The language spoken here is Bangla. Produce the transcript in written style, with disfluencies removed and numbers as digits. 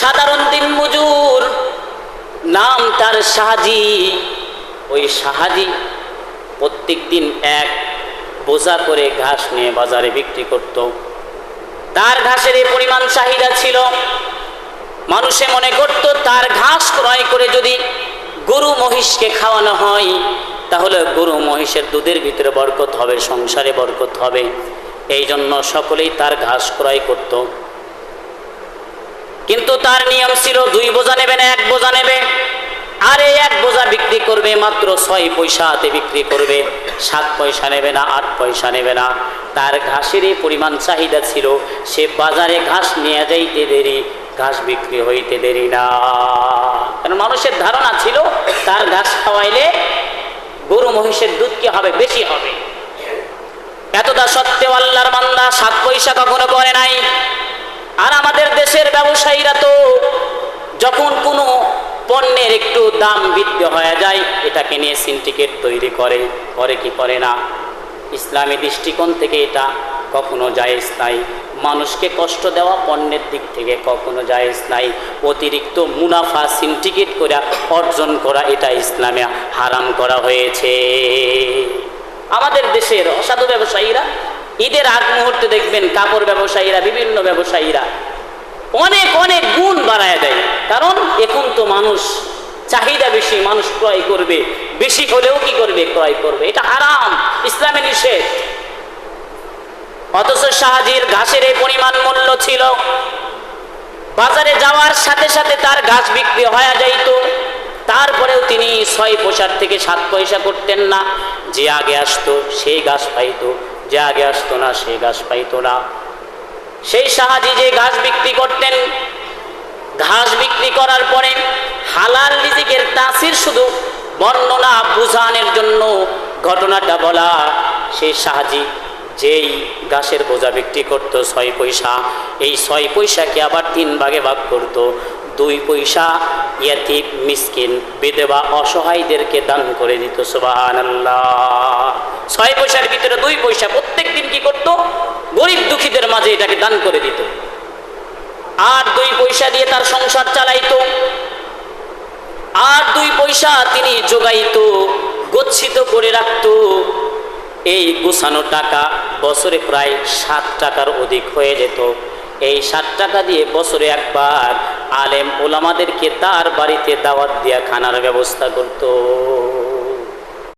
সাধারণ দিন মজুর, নাম তার শাহাজি। ওই শাহাজি প্রত্যেক দিন এক বোঝা করে ঘাস নিয়ে বাজারে বিক্রি করত। তার ঘাসের এই পরিমাণ চাহিদা ছিল, মানুষে মনে করত তার ঘাস ক্রয় করে যদি গরু মহিষকে খাওয়ানো হয় তাহলে গরু মহিষের দুধের ভিতরে বরকত হবে, সংসারে বরকত হবে। এই জন্য সকলেই তার ঘাস ক্রয় করত। কিন্তু তার নিয়ম ছিল 2 বোঝা নেবে না 1 বোঝা নেবে, আর এই 1 বোঝা বিক্রি করবে মাত্র 6 পয়সাতে বিক্রি করবে, 7 পয়সা নেবে না, 8 পয়সা নেবে না। তার ঘাসের এই পরিমাণ চাহিদা ছিল, সে বাজারে ঘাস নিয়ে যাইতে দেরি, ঘাস বিক্রি হইতে দেরি না। কারণ মানুষের ধারণা ছিল তার ঘাস খাওয়াইলে গরু মহিষের দুধ কি হবে, বেশি হবে। এতটা সত্ত্বেও আল্লাহর বান্দা 7 পয়সা কখনো করে নাই। আর আমাদের দেশের ব্যবসায়ীরা তো যখন কোনো পণ্যের একটু দাম বৃদ্ধি হয়ে যায় এটাকে নিয়ে সিন্ডিকেট তৈরি করে, করে কি করে না? ইসলামী দৃষ্টিকোণ থেকে এটা কখনো জায়েজ নাই। মানুষকে কষ্ট দেওয়া পণ্যের দিক থেকে কখনো জায়েজ নাই। অতিরিক্ত মুনাফা সিন্ডিকেট করে অর্জন করা এটা ইসলামে হারাম করা হয়েছে। আমাদের দেশের অসাধু ব্যবসায়ীরা ঈদের আগ মুহূর্তে দেখবেন কাপড় ব্যবসায়ীরা, বিভিন্ন ব্যবসায়ীরা অনেক অনেক গুণ বাড়ায় দেয়। কারণ এখন তো মানুষ চাহিদা বেশি, মানুষ ক্রয় করবে, বেশি হলেও কি করবে, ক্রয় করবে। এটা হারাম, ইসলামে নিষেধ। অথচ শাহাজির ঘাসের এই পরিমাণ মূল্য ছিল, বাজারে যাওয়ার সাথে সাথে তার ঘাস বিক্রি হয়ে যাইত। তারপরেও তিনি 6 পয়সার থেকে 7 পয়সা করতেন না। যে আগে আসতো সেই ঘাস পাইতো, যে আগে আসতো না সেই ঘাস পাইতো না। সেই শাহাজি যে ঘাস বিক্রি করতেন, ঘাস বিক্রি করার পরে হালাল রিজিকের তাসির শুধু বর্ণনা বুঝানোর জন্য ঘটনাটা বলা। সেই শাহাজি যেই ঘাসের বোঝা বিক্রি করতো 6 পয়সা, এই 6 পয়সাকে আবার 3 ভাগে ভাগ করত। 2 পয়সা ইয়াতীম, মিসকিন, বিধবা, অসহায়দেরকে দান করে দিত। সুবহানাল্লাহ। 6 পয়সার ভিতরে 2 পয়সা প্রত্যেক দিন কি করত, গরিব দুঃখীদের মাঝে এটাকে দান করে দিত। আর 2 পয়সা দিয়ে তার সংসার চালাইতো। আর 2 পয়সা তিনি জোগাইতো, গচ্ছিত করে রাখতো। এই গোছানো টাকা বছরে প্রায় 7 টাকার অধিক হয়ে যেত। এই 7 টাকা দিয়ে বছরে একবার আলেম ওলামাদেরকে তার বাড়িতে দাওয়াত দিয়া খানার ব্যবস্থা করত।